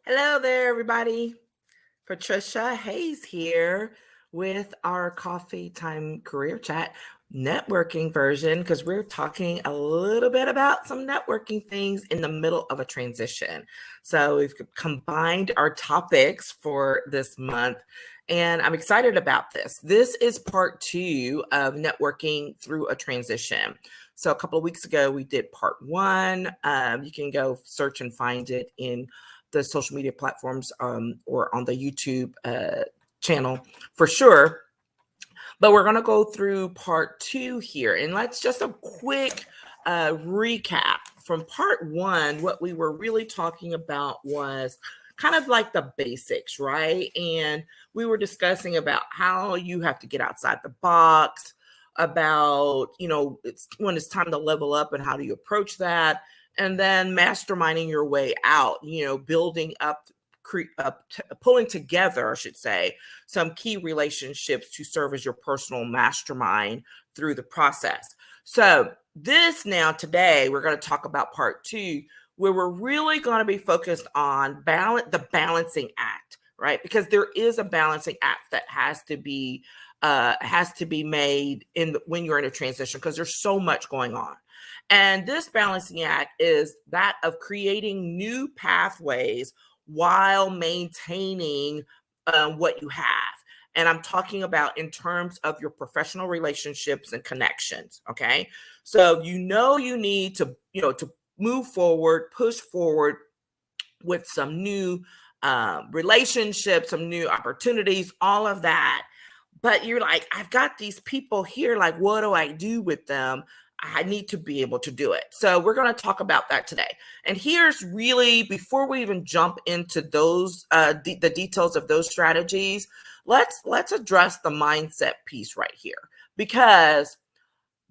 Hello there, everybody. Patricia Hayes here with our coffee time career chat networking version because we're talking a little bit about some networking things in the middle of a transition. So we've combined our topics for this month, and I'm excited about this. This is part 2 of networking through a transition. So a couple of weeks ago, we did part 1. You can go search and find it in the social media platforms or on the YouTube channel for sure. But we're going to go through part 2 here. And let's just a quick recap. From part 1, what we were really talking about was kind of like the basics, right? And we were discussing about how you have to get outside the box, about, it's when it's time to level up and how do you approach that, and then masterminding your way out, building up, pulling together, I should say, some key relationships to serve as your personal mastermind through the process. So today, we're going to talk about part 2, where we're really going to be focused on the balancing act, right? Because there is a balancing act that has to be made when you're in a transition, because there's so much going on. And this balancing act is that of creating new pathways while maintaining what you have. And I'm talking about in terms of your professional relationships and connections. Okay. So, you need to move forward, push forward with some new relationships, some new opportunities, all of that. But you're like, I've got these people here. Like, what do I do with them? I need to be able to do it. So we're going to talk about that today. And here's really, before we even jump into those, the details of those strategies, let's address the mindset piece right here, because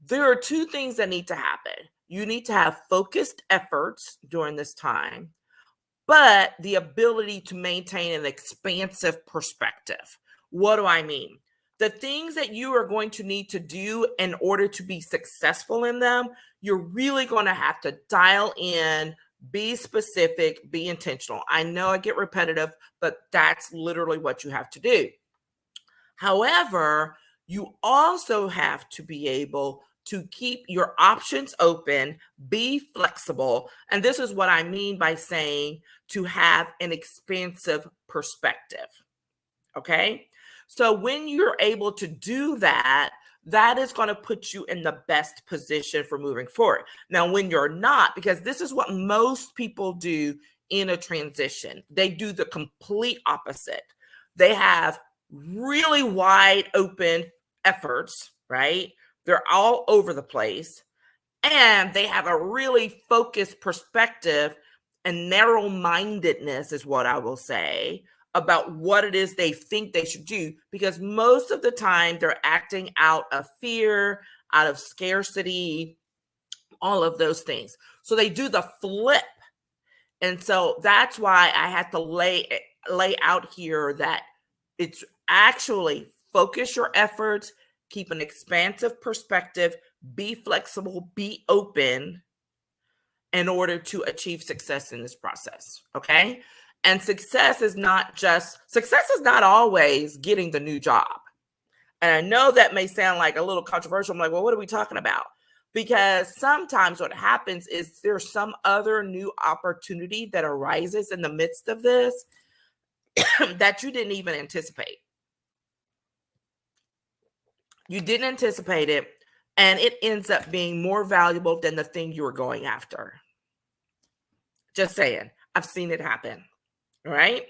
there are 2 things that need to happen. You need to have focused efforts during this time, but the ability to maintain an expansive perspective. What do I mean? The things that you are going to need to do in order to be successful in them, you're really going to have to dial in, be specific, be intentional. I know I get repetitive, but that's literally what you have to do. However, you also have to be able to keep your options open, be flexible. And this is what I mean by saying to have an expansive perspective. Okay. So when you're able to do that, that is going to put you in the best position for moving forward. Now, when you're not, because this is what most people do in a transition, they do the complete opposite. They have really wide open efforts, right? They're all over the place, and they have a really focused perspective, and narrow-mindedness is what I will say about what it is they think they should do, because most of the time they're acting out of fear, out of scarcity, all of those things. So they do the flip. And so that's why I had to lay out here that it's actually focus your efforts, keep an expansive perspective, be flexible, be open in order to achieve success in this process. Okay. And success is not always getting the new job. And I know that may sound like a little controversial. I'm like, well, what are we talking about? Because sometimes what happens is there's some other new opportunity that arises in the midst of this that you didn't even anticipate. You didn't anticipate it, and it ends up being more valuable than the thing you were going after. Just saying. I've seen it happen. Right?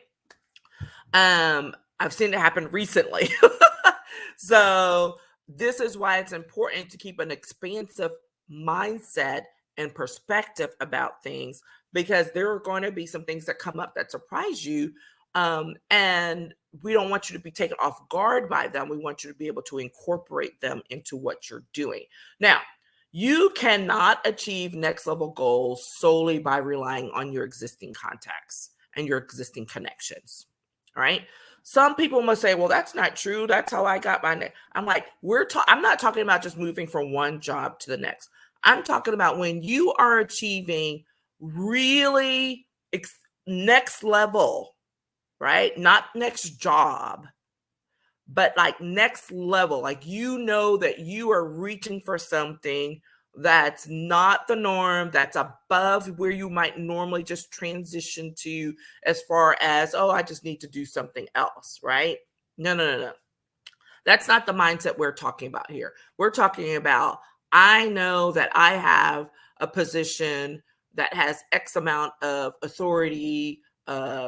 I've seen it happen recently. So this is why it's important to keep an expansive mindset and perspective about things, because there are going to be some things that come up that surprise you. And we don't want you to be taken off guard by them. We want you to be able to incorporate them into what you're doing. Now, you cannot achieve next level goals solely by relying on your existing contacts and your existing connections. All right. Some people must say, well, that's not true. That's how I got my next. I'm like, I'm not talking about just moving from one job to the next. I'm talking about when you are achieving really next level, right? Not next job, but like next level. Like, you know that you are reaching for something that's not the norm, that's above where you might normally just transition to, as far as, oh, I just need to do something else, right? No, no, no, no. That's not the mindset we're talking about here. We're talking about, I know that I have a position that has X amount of authority,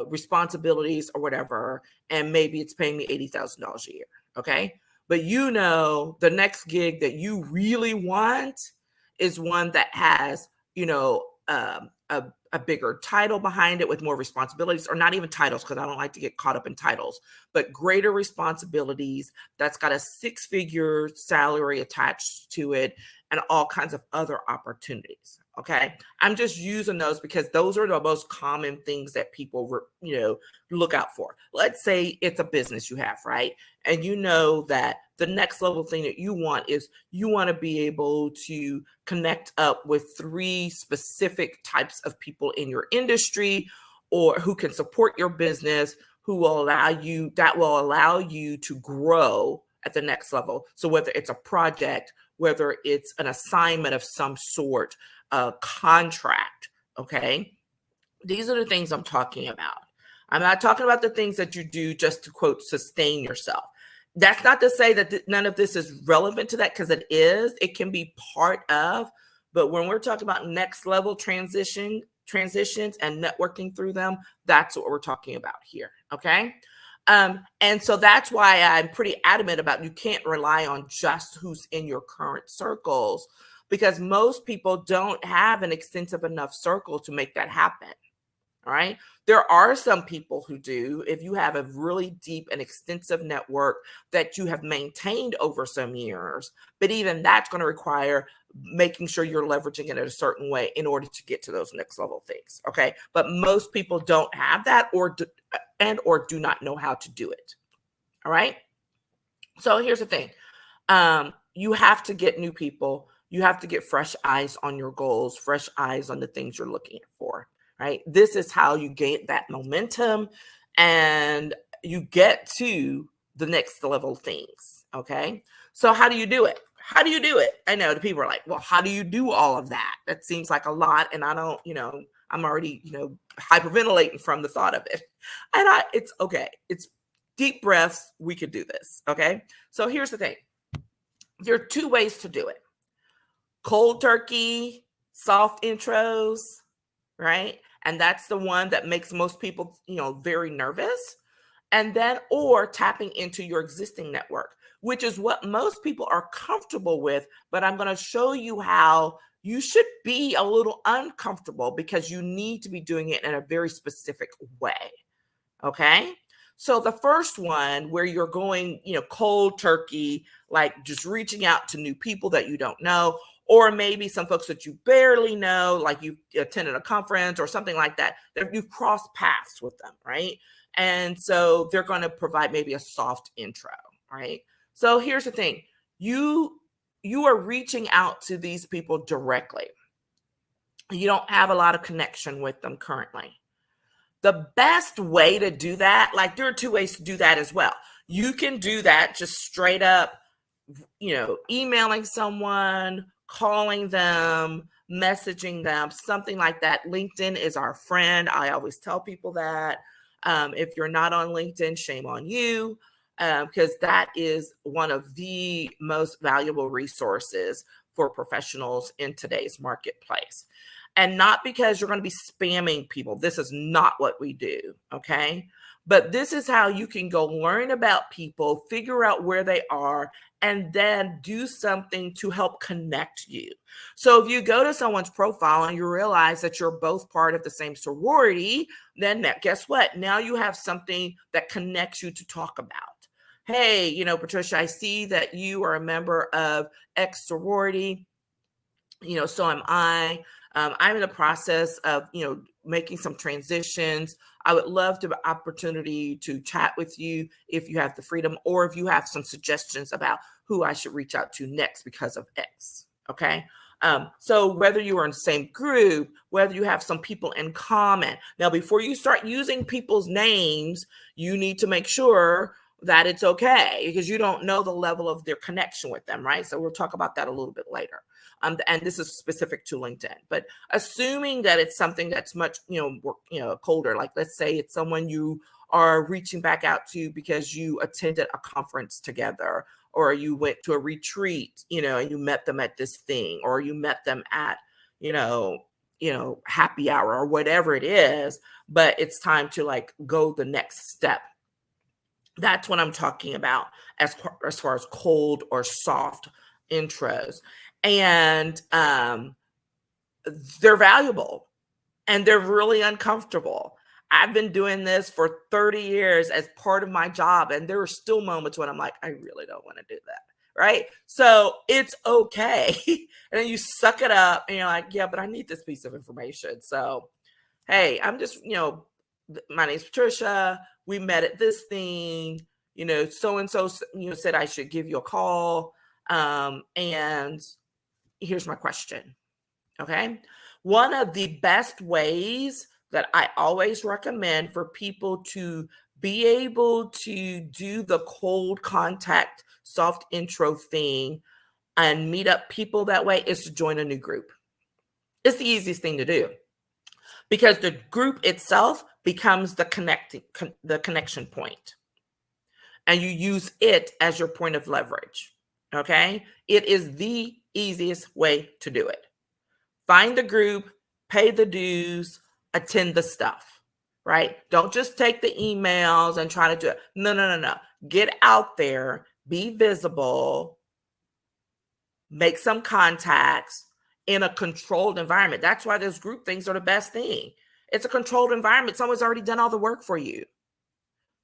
responsibilities, or whatever, and maybe it's paying me $80,000 a year. Okay. But you know, the next gig that you really want is one that has, a bigger title behind it with more responsibilities, or not even titles, because I don't like to get caught up in titles, but greater responsibilities, that's got a six-figure salary attached to it, and all kinds of other opportunities. Okay. I'm just using those because those are the most common things that people, look out for. Let's say it's a business you have, right? And you know that the next level thing that you want is, you want to be able to connect up with 3 specific types of people in your industry, or who can support your business, who will allow you to grow at the next level. So whether it's a project, whether it's an assignment of some sort, a contract, okay? These are the things I'm talking about. I'm not talking about the things that you do just to, quote, sustain yourself. That's not to say that none of this is relevant to that, because it is. It can be part of. But when we're talking about next level transitions and networking through them, that's what we're talking about here. Okay. And so that's why I'm pretty adamant about, you can't rely on just who's in your current circles, because most people don't have an extensive enough circle to make that happen. All right. There are some people who do. If you have a really deep and extensive network that you have maintained over some years, but even that's going to require making sure you're leveraging it in a certain way in order to get to those next level things. Okay. But most people don't have that, or do not know how to do it. All right. So here's the thing. You have to get new people. You have to get fresh eyes on your goals, fresh eyes on the things you're looking for. Right? This is how you gain that momentum and you get to the next level things. Okay. So how do you do it? How do you do it? I know the people are like, well, how do you do all of that? That seems like a lot. And I don't, I'm already, hyperventilating from the thought of it. And it's okay. It's deep breaths. We could do this. Okay. So here's the thing. There are 2 ways to do it. Cold turkey, soft intros, right? And that's the one that makes most people, very nervous. And then, or tapping into your existing network, which is what most people are comfortable with. But I'm going to show you how you should be a little uncomfortable, because you need to be doing it in a very specific way. Okay. So the first one, where you're going, cold turkey, like just reaching out to new people that you don't know, or maybe some folks that you barely know, like you attended a conference or something like that, that you've crossed paths with them, right? And so they're going to provide maybe a soft intro, right? So here's the thing. You are reaching out to these people directly. You don't have a lot of connection with them currently. The best way to do that, like, there are 2 ways to do that as well. You can do that just straight up, emailing someone, calling them, messaging them, something like that. LinkedIn is our friend. I always tell people that. If you're not on LinkedIn, shame on you, because that is one of the most valuable resources for professionals in today's marketplace. And not because you're going to be spamming people. This is not what we do. Okay. But this is how you can go learn about people, figure out where they are, and then do something to help connect you. So if you go to someone's profile and you realize that you're both part of the same sorority, then guess what? Now you have something that connects you to talk about. Hey, Patricia, I see that you are a member of X sorority. So am I. I'm in the process of, making some transitions. I would love the opportunity to chat with you if you have the freedom, or if you have some suggestions about who I should reach out to next because of X. Okay. So whether you are in the same group, whether you have some people in common. Now, before you start using people's names, you need to make sure that it's okay, because you don't know the level of their connection with them, right? So we'll talk about that a little bit later. And this is specific to LinkedIn, but assuming that it's something that's much, colder, like let's say it's someone you are reaching back out to because you attended a conference together, or you went to a retreat, and you met them at this thing, or you met them at, happy hour or whatever it is, but it's time to like go the next step. That's what I'm talking about as far as cold or soft intros. And they're valuable and they're really uncomfortable. I've been doing this for 30 years as part of my job, and there are still moments when I'm like, I really don't want to do that. Right. So it's okay. And then you suck it up and you're like, yeah, but I need this piece of information. So, hey, I'm just, my name's Patricia. We met at this thing, so-and-so, said I should give you a call. And here's my question. Okay. One of the best ways that I always recommend for people to be able to do the cold contact, soft intro thing and meet up people that way is to join a new group. It's the easiest thing to do because the group itself becomes the connection point, and you use it as your point of leverage. Okay. It is the easiest way to do it. Find the group, pay the dues, attend the stuff, right? Don't just take the emails and try to do it. No. Get out there, be visible, make some contacts in a controlled environment. That's why those group things are the best thing. It's a controlled environment. Someone's already done all the work for you.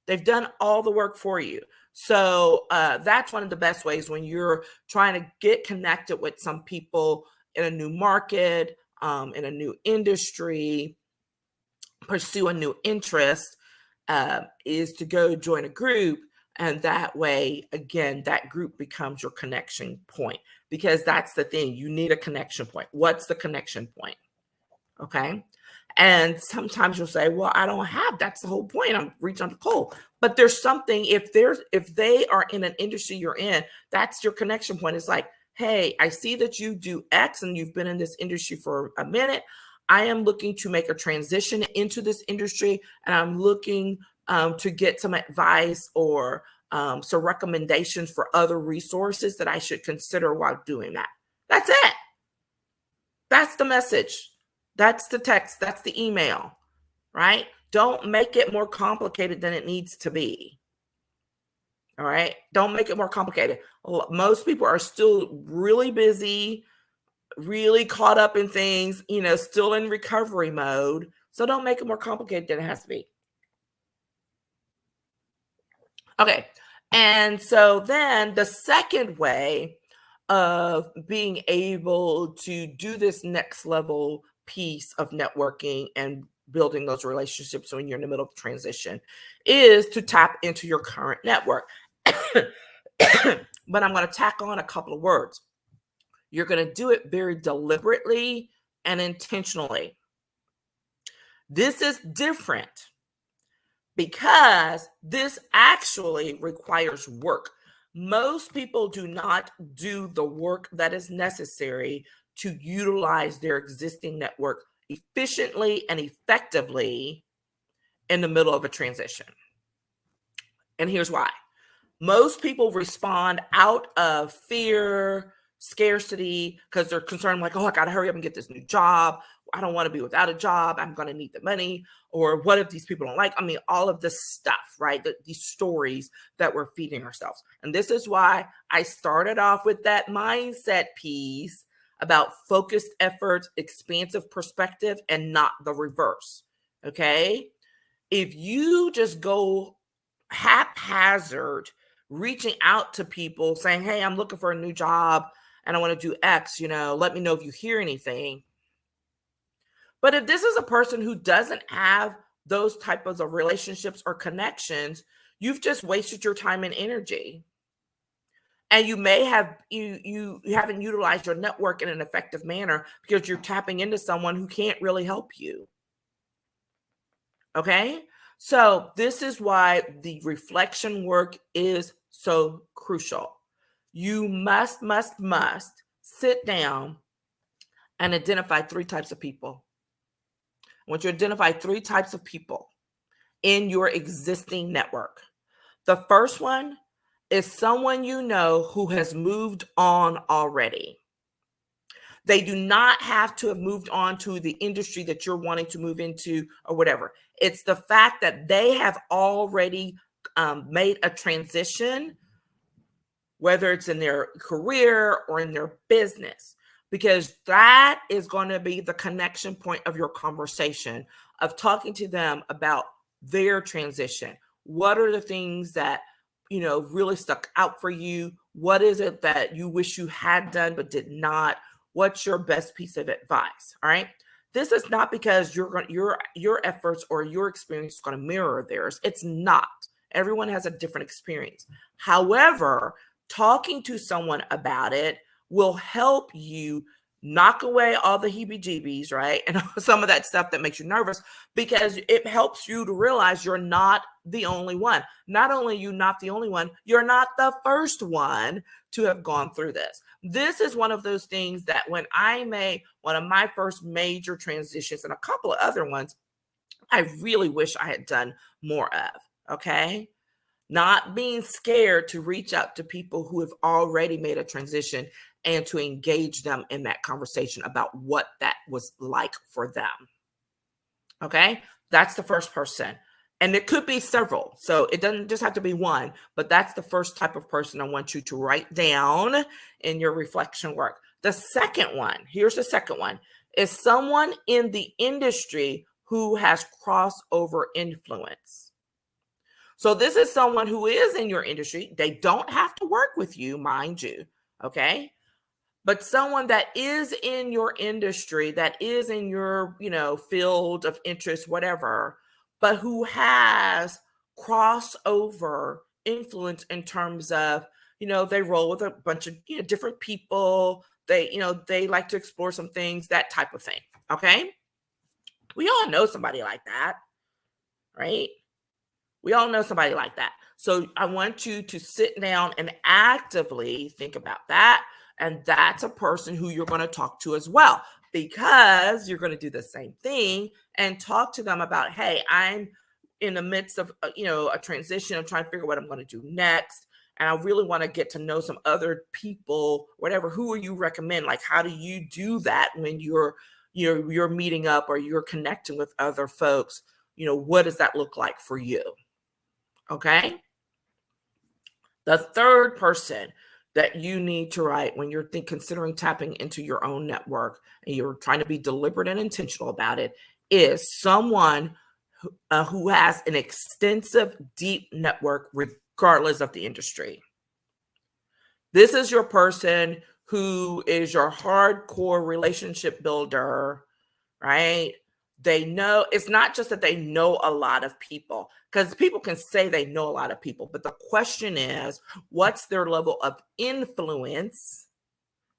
They've done all the work for you. So that's one of the best ways when you're trying to get connected with some people in a new market, in a new industry, pursue a new interest, is to go join a group. And that way, again, that group becomes your connection point, because that's the thing. You need a connection point. What's the connection point? Okay. And sometimes you'll say, well, I don't have, that's the whole point. I'm reaching out to cold. But there's something, if they are in an industry you're in, that's your connection point. It's like, hey, I see that you do X and you've been in this industry for a minute. I am looking to make a transition into this industry, and I'm looking to get some advice or some recommendations for other resources that I should consider while doing that. That's it. That's the message. That's the text. That's the email, right? Don't make it more complicated than it needs to be. All right. Don't make it more complicated. Most people are still really busy, really caught up in things, still in recovery mode. So don't make it more complicated than it has to be. Okay. And so then the second way of being able to do this next level piece of networking and building those relationships when you're in the middle of transition is to tap into your current network. But I'm going to tack on a couple of words. You're going to do it very deliberately and intentionally. This is different because this actually requires work. Most people do not do the work that is necessary to utilize their existing network efficiently and effectively in the middle of a transition. And here's why. Most people respond out of fear, scarcity, because they're concerned like, oh, I got to hurry up and get this new job. I don't want to be without a job. I'm going to need the money. Or what if these people don't like? I mean, all of this stuff, right? These stories that we're feeding ourselves. And this is why I started off with that mindset piece about focused efforts, expansive perspective, and not the reverse. Okay. If you just go haphazard, reaching out to people saying, hey, I'm looking for a new job and I want to do X, let me know if you hear anything. But if this is a person who doesn't have those types of relationships or connections, you've just wasted your time and energy. And you may have you haven't utilized your network in an effective manner because you're tapping into someone who can't really help you. Okay? So this is why the reflection work is so crucial. You must sit down and identify three types of people. I want you to identify three types of people in your existing network. The first one is someone you know who has moved on already. They do not have to have moved on to the industry that you're wanting to move into or whatever. It's the fact that they have already made a transition, whether it's in their career or in their business, because that is going to be the connection point of your conversation, of talking to them about their transition. What are the things that, really stuck out for you? What is it that you wish you had done but did not? What's your best piece of advice? All right. This is not because your efforts or your experience is going to mirror theirs. It's not. Everyone has a different experience. However, talking to someone about it will help you knock away all the heebie-jeebies, right? And some of that stuff that makes you nervous, because it helps you to realize you're not the only one. Not only are you not the only one, you're not the first one to have gone through this. This is one of those things that when I made one of my first major transitions and a couple of other ones, I really wish I had done more of, okay? Not being scared to reach out to people who have already made a transition and to engage them in that conversation about what that was like for them. Okay, that's the first person. And it could be several. So it doesn't just have to be one, but that's the first type of person I want you to write down in your reflection work. The second one, here's the second one, is someone in the industry who has crossover influence. So this is someone who is in your industry. They don't have to work with you, mind you, okay? But someone that is in your industry, that is in your, field of interest, whatever, but who has crossover influence in terms of, they roll with a bunch of, different people. They like to explore some things, that type of thing, okay? We all know somebody like that, right? We all know somebody like that. So I want you to sit down and actively think about that. And that's a person who you're going to talk to as well, because you're going to do the same thing and talk to them about, hey, I'm in the midst of, a transition. I'm trying to figure out what I'm going to do next. And I really want to get to know some other people, whatever. Who will you recommend? Like, how do you do that when you're meeting up or you're connecting with other folks? What does that look like for you? Okay. The third person that you need to write when you're considering tapping into your own network and you're trying to be deliberate and intentional about it is someone who has an extensive, deep network, regardless of the industry. This is your person who is your hardcore relationship builder, right? They know, it's not just that they know a lot of people, because people can say they know a lot of people, but the question is, what's their level of influence,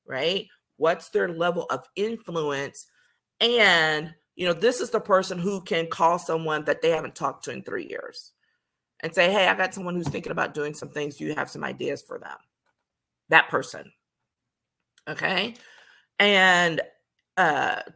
right? What's their level of influence? And, this is the person who can call someone that they haven't talked to in 3 years and say, hey, I got someone who's thinking about doing some things. Do you have some ideas for them? That person. Okay. And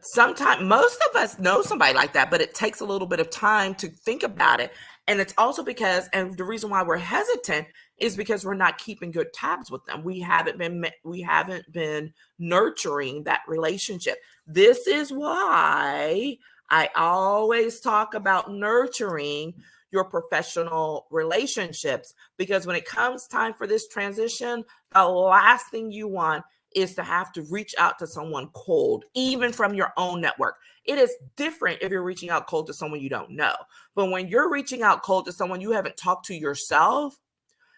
sometimes most of us know somebody like that, but it takes a little bit of time to think about it. And it's also because, and the reason why we're hesitant is because we're not keeping good tabs with them. We haven't been nurturing that relationship. This is why I always talk about nurturing your professional relationships, because when it comes time for this transition, the last thing you want is to have to reach out to someone cold, even from your own network. It is different if you're reaching out cold to someone you don't know. But when you're reaching out cold to someone you haven't talked to yourself,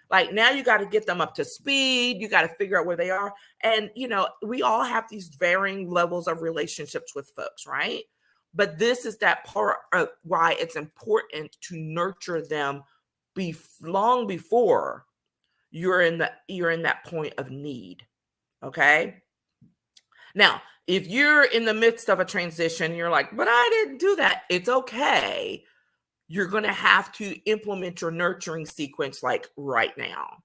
like, now you got to get them up to speed. You got to figure out where they are. And, we all have these varying levels of relationships with folks, right? But this is that part of why it's important to nurture them long before you're in that point of need. Okay. Now, if you're in the midst of a transition, you're like, but I didn't do that. It's okay. You're going to have to implement your nurturing sequence like right now.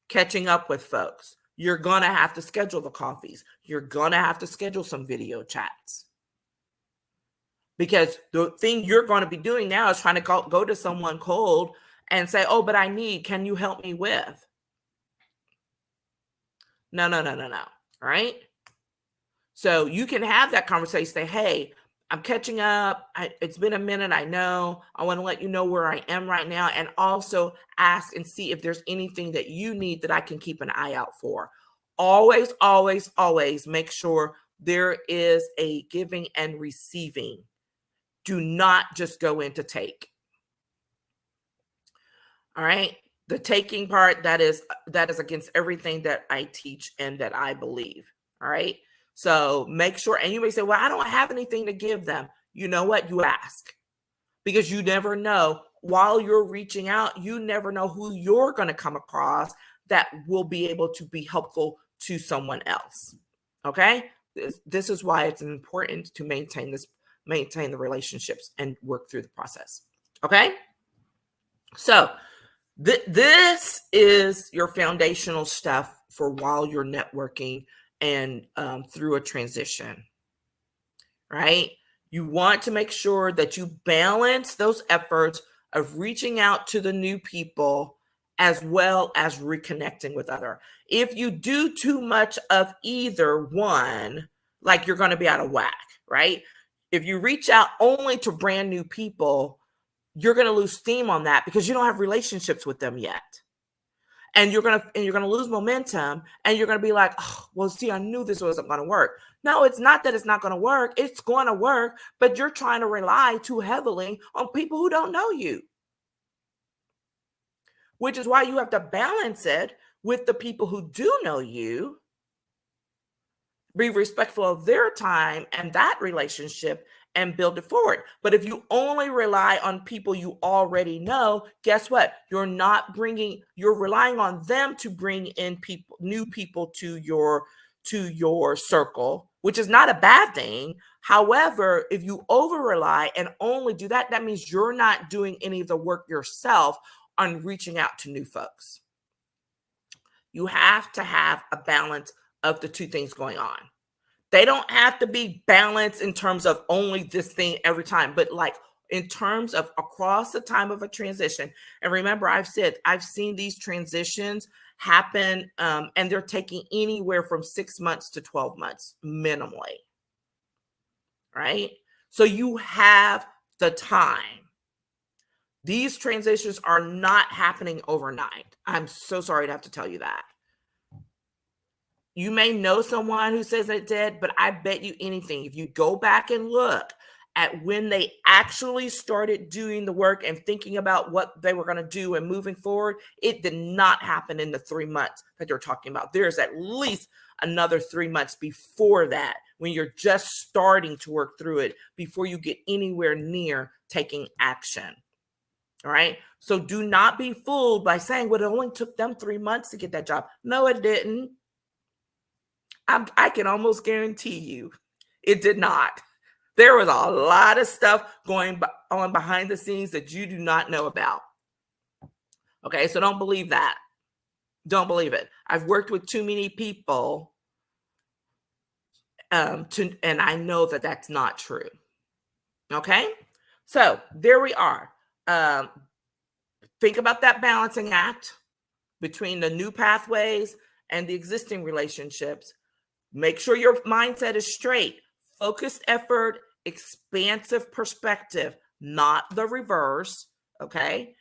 Catching up with folks. You're going to have to schedule the coffees. You're going to have to schedule some video chats. Because the thing you're going to be doing now is trying to go to someone cold and say, oh, but can you help me with? No. Right? So you can have that conversation, say, hey, I'm catching up. It's been a minute. I know. I want to let you know where I am right now. And also ask and see if there's anything that you need that I can keep an eye out for. Always, always, always make sure there is a giving and receiving. Do not just go in to take. All right. The taking part, that is against everything that I teach and that I believe. All right. So make sure, and you may say, well, I don't have anything to give them. You know what? You ask, because you never know. While you're reaching out, you never know who you're going to come across that will be able to be helpful to someone else. Okay. This is why it's important to maintain the relationships and work through the process. Okay. So this is your foundational stuff for while you're networking and through a transition, right? You want to make sure that you balance those efforts of reaching out to the new people as well as reconnecting with other. If you do too much of either one, like, you're going to be out of whack, right? If you reach out only to brand new people, you're going to lose steam on that because you don't have relationships with them yet. And you're going to lose momentum, and you're going to be like, oh, well, see, I knew this wasn't going to work. No, it's not that it's not going to work. It's going to work, but you're trying to rely too heavily on people who don't know you, which is why you have to balance it with the people who do know you. Be respectful of their time and that relationship and build it forward. But if you only rely on people you already know, guess what? You're relying on them to bring in new people to your circle, which is not a bad thing. However, if you over rely and only do that, that means you're not doing any of the work yourself on reaching out to new folks. You have to have a balance of the two things going on. They don't have to be balanced in terms of only this thing every time, but like in terms of across the time of a transition. And remember, I've seen these transitions happen, and they're taking anywhere from 6 months to 12 months minimally, right? So you have the time. These transitions are not happening overnight. I'm so sorry to have to tell you that. You may know someone who says it did, but I bet you anything, if you go back and look at when they actually started doing the work and thinking about what they were going to do and moving forward, it did not happen in the 3 months that they're talking about. There's at least another 3 months before that, when you're just starting to work through it, before you get anywhere near taking action. All right. So do not be fooled by saying, well, it only took them 3 months to get that job. No, it didn't. I can almost guarantee you it did not. There was a lot of stuff going on behind the scenes that you do not know about. Okay, so don't believe that. Don't believe it. I've worked with too many people and I know that that's not true. Okay, so there we are. Think about that balancing act between the new pathways and the existing relationships. Make sure your mindset is straight. Focused effort, expansive perspective, not the reverse. Okay.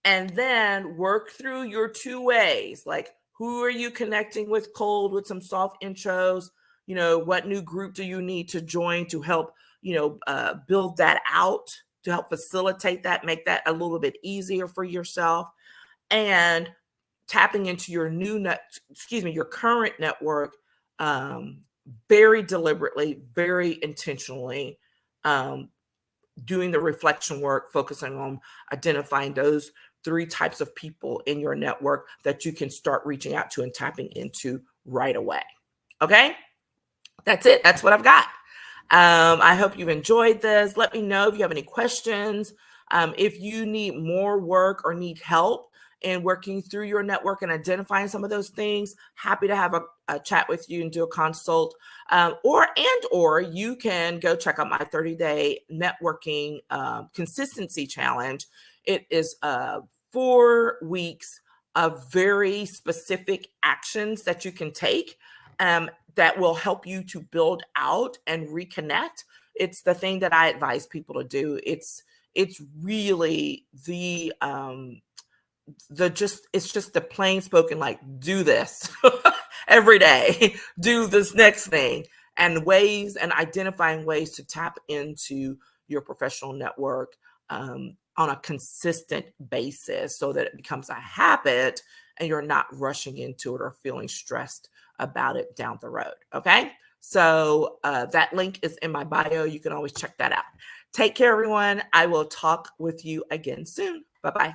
And then work through your 2 ways. Like, who are you connecting with cold with some soft intros? What new group do you need to join to help, build that out, to help facilitate that, make that a little bit easier for yourself, and tapping into your your current network, very deliberately, very intentionally, doing the reflection work, focusing on identifying those 3 types of people in your network that you can start reaching out to and tapping into right away. Okay? That's it. That's what I've got. I hope you've enjoyed this. Let me know if you have any questions. If you need more work or need help in working through your network and identifying some of those things, happy to have a chat with you and do a consult. Or you can go check out my 30-day networking consistency challenge. It is 4 weeks of very specific actions that you can take that will help you to build out and reconnect. It's the thing that I advise people to do. It's really it's just the plain spoken, like, do this every day, do this next thing, and identifying ways to tap into your professional network on a consistent basis so that it becomes a habit and you're not rushing into it or feeling stressed about it down the road. Okay. So that link is in my bio. You can always check that out. Take care, everyone. I will talk with you again soon. Bye-bye.